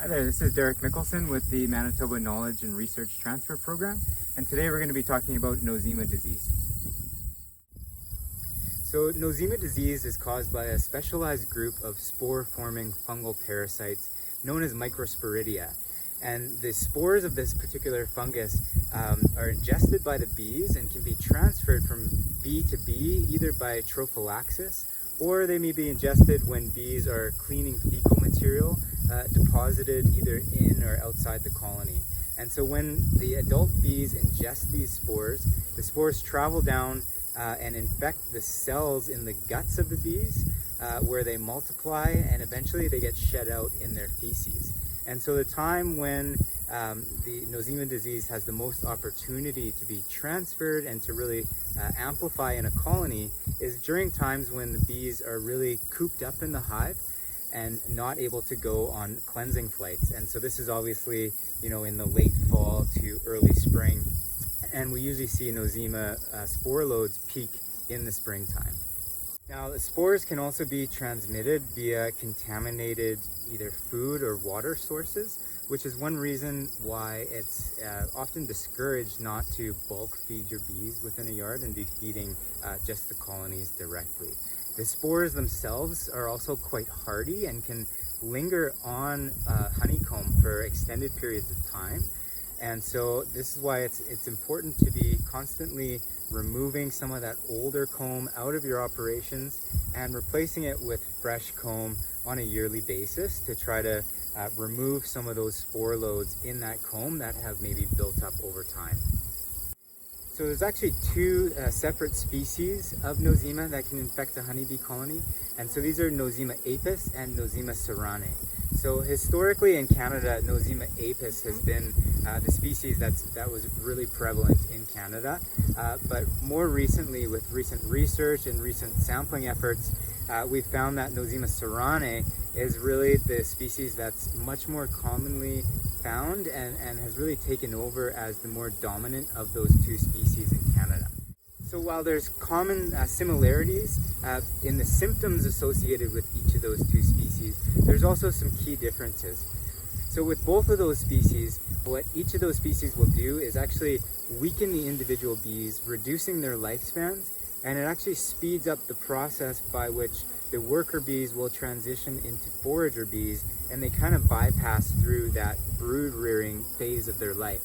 Hi there, this is Derek Mickelson with the Manitoba Knowledge and Research Transfer Program, and today we're going to be talking about Nosema disease. So Nosema disease is caused by a specialized group of spore-forming fungal parasites known as Microsporidia. And the spores of this particular fungus are ingested by the bees and can be transferred from bee to bee either by trophallaxis, or they may be ingested when bees are cleaning fecal material deposited either in or outside the colony. And so when the adult bees ingest these spores, the spores travel down and infect the cells in the guts of the bees where they multiply, and eventually they get shed out in their feces. And so the time when the Nosema disease has the most opportunity to be transferred and to really amplify in a colony is during times when the bees are really cooped up in the hive and not able to go on cleansing flights. And so this is obviously, in the late fall to early spring. And we usually see Nosema spore loads peak in the springtime. Now, the spores can also be transmitted via contaminated either food or water sources, which is one reason why it's often discouraged not to bulk feed your bees within a yard and be feeding just the colonies directly. The spores themselves are also quite hardy and can linger on honeycomb for extended periods of time. And so this is why it's important to be constantly removing some of that older comb out of your operations and replacing it with fresh comb on a yearly basis to try to remove some of those spore loads in that comb that have maybe built up over time. So there's actually two separate species of Nosema that can infect a honeybee colony. And so these are Nosema apis and Nosema ceranae. So historically in Canada, Nosema apis has been the species that was really prevalent in Canada. But more recently, with recent research and recent sampling efforts, we've found that Nosema ceranae is really the species that's much more commonly found and has really taken over as the more dominant of those two species in Canada. So while there's common similarities in the symptoms associated with each of those two species, there's also some key differences. So with both of those species, what each of those species will do is actually weaken the individual bees, reducing their lifespans, and it actually speeds up the process by which the worker bees will transition into forager bees, and they kind of bypass through that brood rearing phase of their life.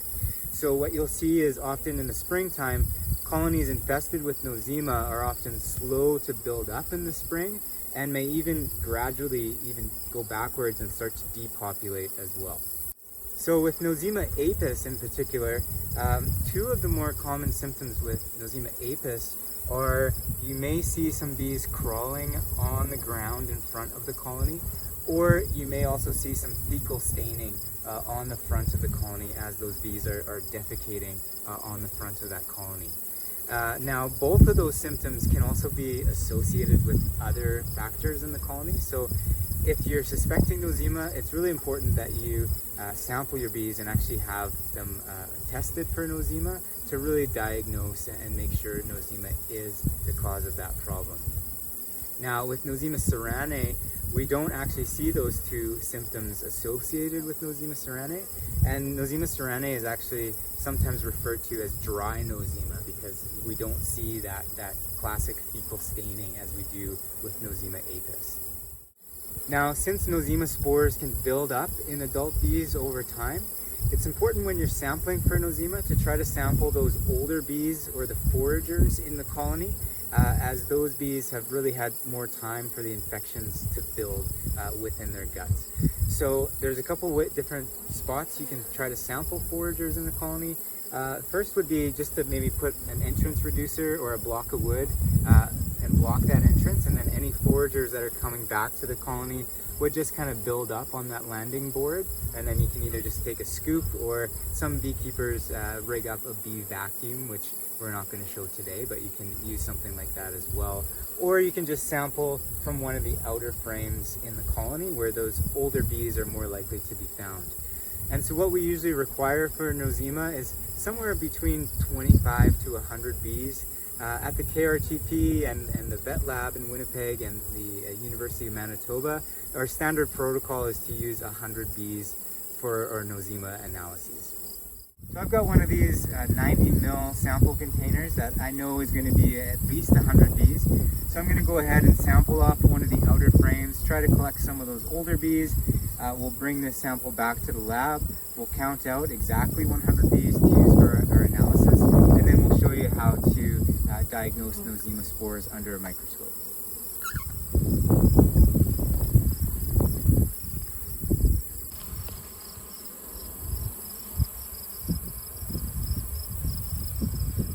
So what you'll see is often in the springtime, colonies infested with Nosema are often slow to build up in the spring and may even gradually go backwards and start to depopulate as well. So with Nosema apis in particular, two of the more common symptoms with Nosema apis are you may see some bees crawling on the ground in front of the colony, or you may also see some fecal staining on the front of the colony as those bees are defecating on the front of that colony. Now, both of those symptoms can also be associated with other factors in the colony. So if you're suspecting Nosema, it's really important that you sample your bees and actually have them tested for Nosema to really diagnose and make sure Nosema is the cause of that problem. Now, with Nosema ceranae, we don't actually see those two symptoms associated with Nosema ceranae, and Nosema ceranae is actually sometimes referred to as dry Nosema because we don't see that classic fecal staining as we do with Nosema apis. Now, since Nosema spores can build up in adult bees over time, it's important when you're sampling for Nosema to try to sample those older bees or the foragers in the colony, as those bees have really had more time for the infections to build within their guts. So there's a couple different spots you can try to sample foragers in the colony. First would be just to maybe put an entrance reducer or a block of wood and block that entrance, and then any foragers that are coming back to the colony would just kind of build up on that landing board, and then you can either just take a scoop, or some beekeepers rig up a bee vacuum, which we're not going to show today, but you can use something like that as well. Or you can just sample from one of the outer frames in the colony where those older bees are more likely to be found. And so what we usually require for Nosema is somewhere between 25 to 100 bees At the KRTP and the Vet Lab in Winnipeg and the University of Manitoba, our standard protocol is to use 100 bees for our Nosema analyses. So I've got one of these 90 ml sample containers that I know is going to be at least 100 bees. So I'm going to go ahead and sample off one of the outer frames, try to collect some of those older bees. We'll bring this sample back to the lab. We'll count out exactly 100 bees to use for our analysis, and then we'll show you how to diagnose Nosema spores under a microscope.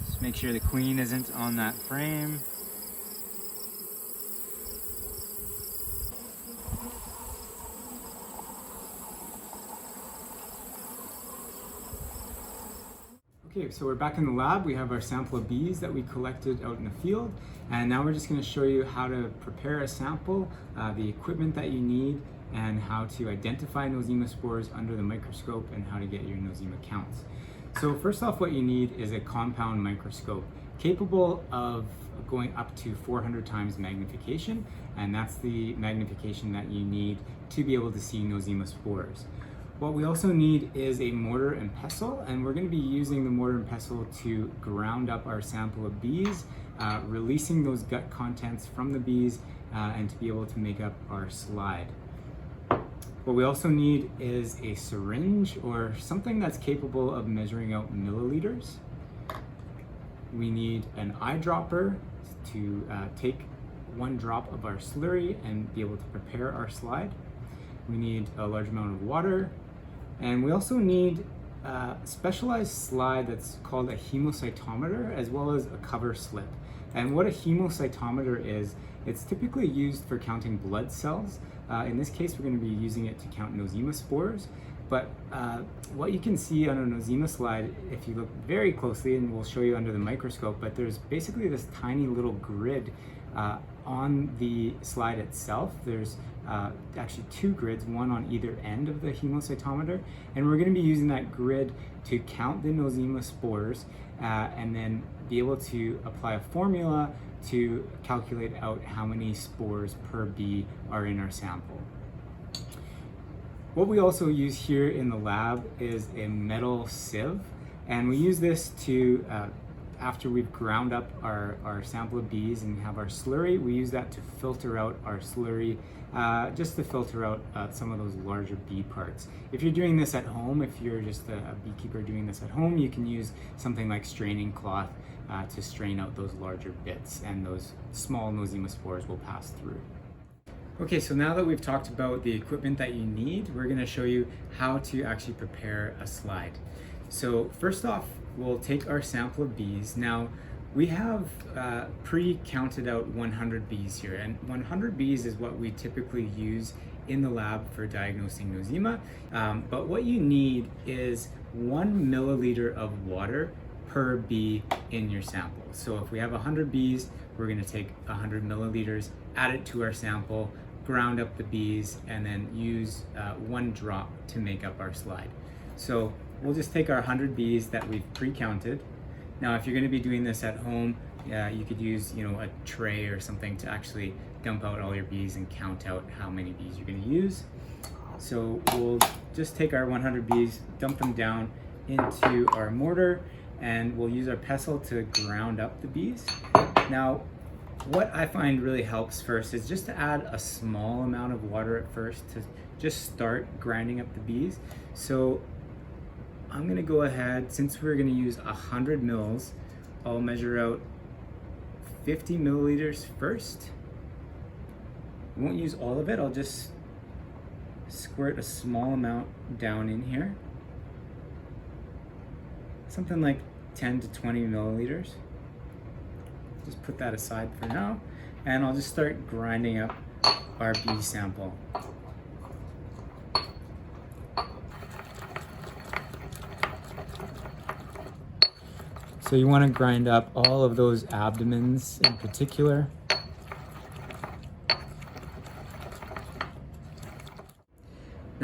Just make sure the queen isn't on that frame. Okay, so we're back in the lab. We have our sample of bees that we collected out in the field, and now we're just going to show you how to prepare a sample, the equipment that you need, and how to identify Nosema spores under the microscope and how to get your Nosema counts. So first off, what you need is a compound microscope capable of going up to 400 times magnification, and that's the magnification that you need to be able to see Nosema spores. What we also need is a mortar and pestle, and we're going to be using the mortar and pestle to ground up our sample of bees, releasing those gut contents from the bees, and to be able to make up our slide. What we also need is a syringe or something that's capable of measuring out milliliters. We need an eyedropper to take one drop of our slurry and be able to prepare our slide. We need a large amount of water. And we also need a specialized slide that's called a hemocytometer, as well as a cover slip. And what a hemocytometer is, it's typically used for counting blood cells. In this case, we're going to be using it to count Nosema spores. But what you can see on a Nosema slide, if you look very closely, and we'll show you under the microscope, but there's basically this tiny little grid on the slide itself. There's actually two grids, one on either end of the hemocytometer, and we're going to be using that grid to count the Nosema spores and then be able to apply a formula to calculate out how many spores per bee are in our sample. What we also use here in the lab is a metal sieve, and we use this to after we've ground up our sample of bees and have our slurry, we use that to filter out our slurry, just to filter out some of those larger bee parts. If you're doing this at home, if you're just a beekeeper doing this at home, you can use something like straining cloth to strain out those larger bits, and those small Nosema spores will pass through. Okay, so now that we've talked about the equipment that you need, we're going to show you how to actually prepare a slide. So first off, we'll take our sample of bees. Now, we have pre-counted out 100 bees here, and 100 bees is what we typically use in the lab for diagnosing Nosema. But what you need is 1 milliliter of water per bee in your sample. So if we have 100 bees, we're going to take 100 milliliters, add it to our sample, ground up the bees, and then use 1 drop to make up our slide. So we'll just take our 100 bees that we've pre-counted. Now, if you're going to be doing this at home, you could use, a tray or something to actually dump out all your bees and count out how many bees you're going to use. So we'll just take our 100 bees, dump them down into our mortar, and we'll use our pestle to ground up the bees. Now, what I find really helps first is just to add a small amount of water at first to just start grinding up the bees. So I'm gonna go ahead, since we're gonna use 100 mils, I'll measure out 50 milliliters first. I won't use all of it, I'll just squirt a small amount down in here. Something like 10 to 20 milliliters. Just put that aside for now, and I'll just start grinding up our bee sample. So you want to grind up all of those abdomens in particular.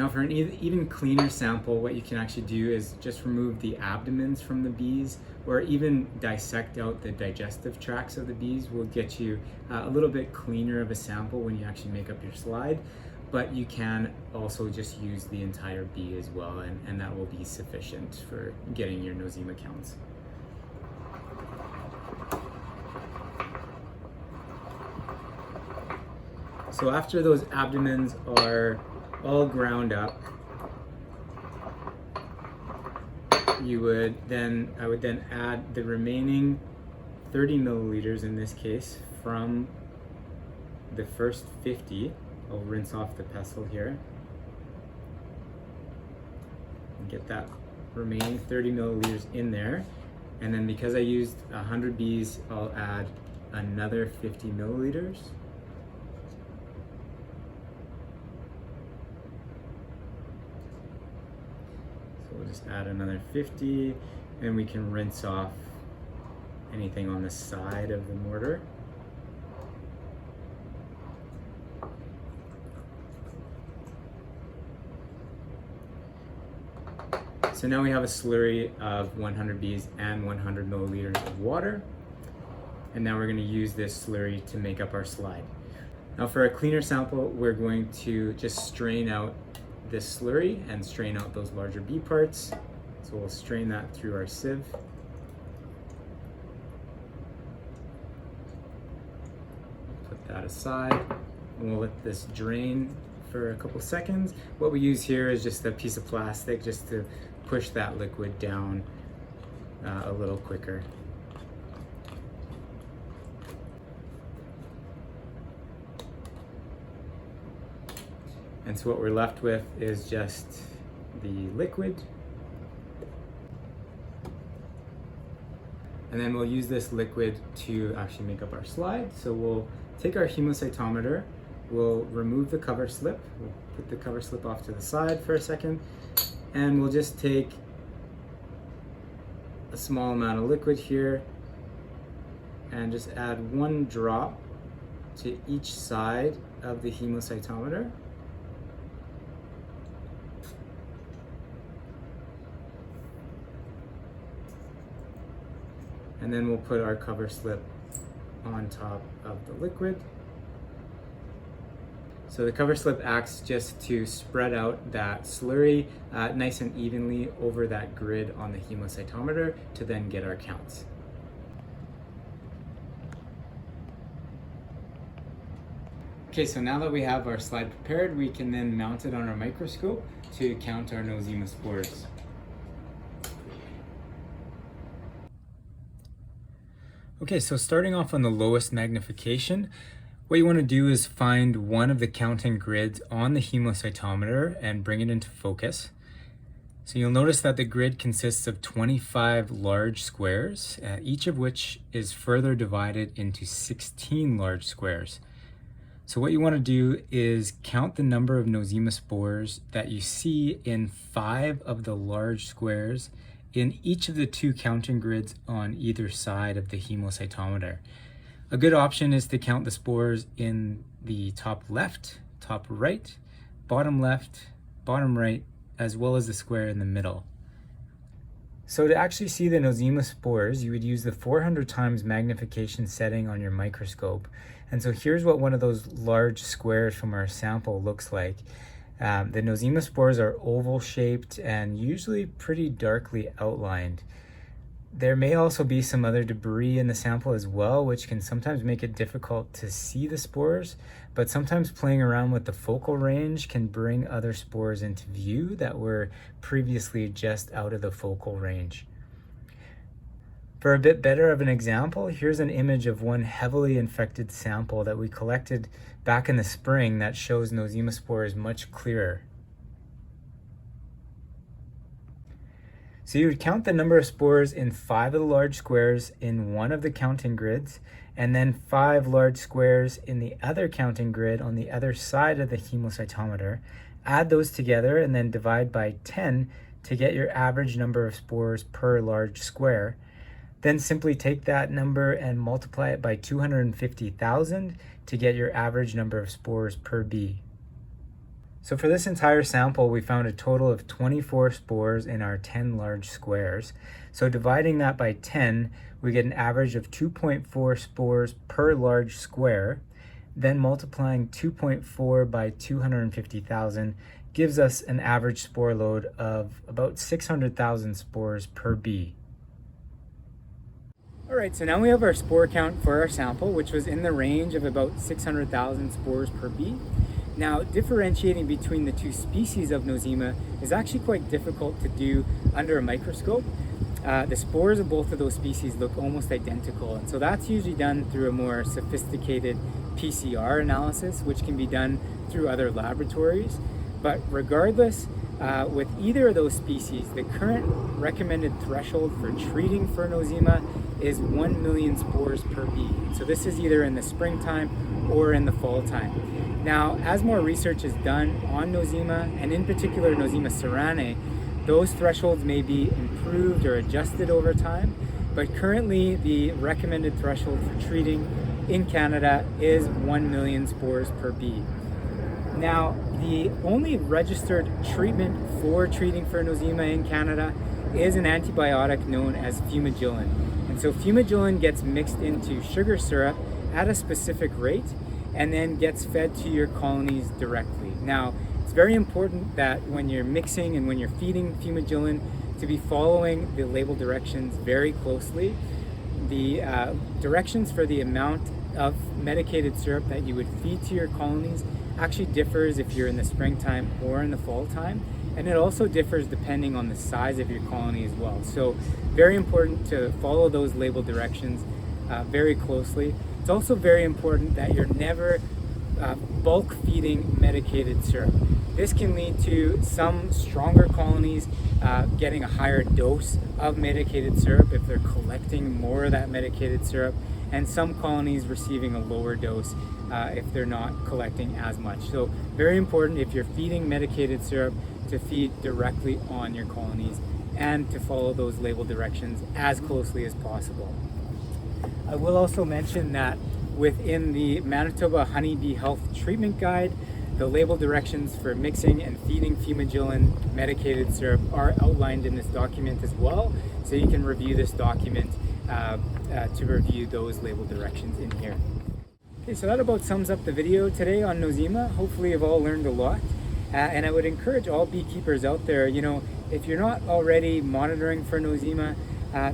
Now for an even cleaner sample, what you can actually do is just remove the abdomens from the bees, or even dissect out the digestive tracts of the bees. Will get you a little bit cleaner of a sample when you actually make up your slide, but you can also just use the entire bee as well, and that will be sufficient for getting your Nosema counts. So after those abdomens are all ground up, I would then add the remaining 30 milliliters in this case from the first 50. I'll rinse off the pestle here and get that remaining 30 milliliters in there. And then because I used 100 bees, I'll add another 50 milliliters. We'll just add another 50, and we can rinse off anything on the side of the mortar. So now we have a slurry of 100 bees and 100 milliliters of water. And now we're going to use this slurry to make up our slide. Now for a cleaner sample, we're going to just strain out this slurry and strain out those larger bee parts. So we'll strain that through our sieve. Put that aside, and we'll let this drain for a couple seconds. What we use here is just a piece of plastic just to push that liquid down a little quicker. And so what we're left with is just the liquid. And then we'll use this liquid to actually make up our slide. So we'll take our hemocytometer, we'll remove the cover slip, we'll put the cover slip off to the side for a second, and we'll just take a small amount of liquid here and just add 1 drop to each side of the hemocytometer. And then we'll put our cover slip on top of the liquid. So the cover slip acts just to spread out that slurry nice and evenly over that grid on the hemocytometer to then get our counts. Okay, so now that we have our slide prepared, we can then mount it on our microscope to count our Nosema spores. Okay, so starting off on the lowest magnification, what you want to do is find one of the counting grids on the hemocytometer and bring it into focus. So you'll notice that the grid consists of 25 large squares, each of which is further divided into 16 large squares. So what you want to do is count the number of Nosema spores that you see in 5 of the large squares in each of the 2 counting grids on either side of the hemocytometer. A good option is to count the spores in the top left, top right, bottom left, bottom right, as well as the square in the middle. So to actually see the Nosema spores, you would use the 400 times magnification setting on your microscope. And so here's what one of those large squares from our sample looks like. The Nosema spores are oval shaped and usually pretty darkly outlined. There may also be some other debris in the sample as well, which can sometimes make it difficult to see the spores, but sometimes playing around with the focal range can bring other spores into view that were previously just out of the focal range. For a bit better of an example, here's an image of one heavily infected sample that we collected back in the spring that shows Nosema spores much clearer. So you would count the number of spores in 5 of the large squares in one of the counting grids, and then 5 large squares in the other counting grid on the other side of the hemocytometer. Add those together and then divide by 10 to get your average number of spores per large square. Then simply take that number and multiply it by 250,000 to get your average number of spores per bee. So for this entire sample, we found a total of 24 spores in our 10 large squares. So dividing that by 10, we get an average of 2.4 spores per large square. Then multiplying 2.4 by 250,000 gives us an average spore load of about 600,000 spores per bee. All right, so now we have our spore count for our sample, which was in the range of about 600,000 spores per bee. Now, differentiating between the two species of Nosema is actually quite difficult to do under a microscope. The spores of both of those species look almost identical, and so that's usually done through a more sophisticated PCR analysis, which can be done through other laboratories. But regardless, with either of those species, the current recommended threshold for treating for Nosema is 1 million spores per bee. So this is either in the springtime or in the fall time. Now, as more research is done on Nosema, and in particular Nosema ceranae, those thresholds may be improved or adjusted over time, but currently the recommended threshold for treating in Canada is 1 million spores per bee. Now, the only registered treatment for treating for Nosema in Canada is an antibiotic known as fumagillin. And so fumagillin gets mixed into sugar syrup at a specific rate and then gets fed to your colonies directly. Now, it's very important that when you're mixing and when you're feeding fumagillin to be following the label directions very closely. The directions for the amount of medicated syrup that you would feed to your colonies actually differs if you're in the springtime or in the fall time, and it also differs depending on the size of your colony as well. So very important to follow those label directions very closely. It's also very important that you're never bulk feeding medicated syrup. This can lead to some stronger colonies getting a higher dose of medicated syrup if they're collecting more of that medicated syrup, and some colonies receiving a lower dose if they're not collecting as much. So very important if you're feeding medicated syrup to feed directly on your colonies and to follow those label directions as closely as possible. I will also mention that within the Manitoba Honeybee Health Treatment Guide, the label directions for mixing and feeding fumagillin medicated syrup are outlined in this document as well, so you can review this document to review those label directions in here. Okay, so that about sums up the video today on Nosema. Hopefully you've all learned a lot, and I would encourage all beekeepers out there, if you're not already monitoring for Nosema,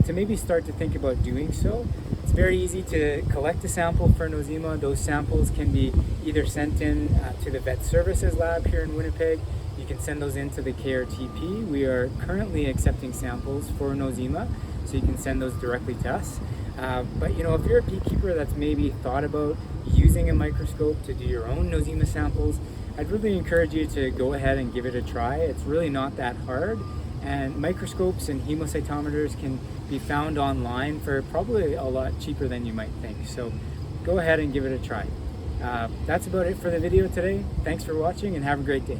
to maybe start to think about doing so. It's very easy to collect a sample for Nosema. Those samples can be either sent in to the Vet Services Lab here in Winnipeg. You can send those into the KRTP. We are currently accepting samples for Nosema, so you can send those directly to us. But if you're a beekeeper that's maybe thought about using a microscope to do your own Nosema samples, I'd really encourage you to go ahead and give it a try. It's really not that hard, and microscopes and hemocytometers can be found online for probably a lot cheaper than you might think. So go ahead and give it a try. That's about it for the video today. Thanks for watching and have a great day.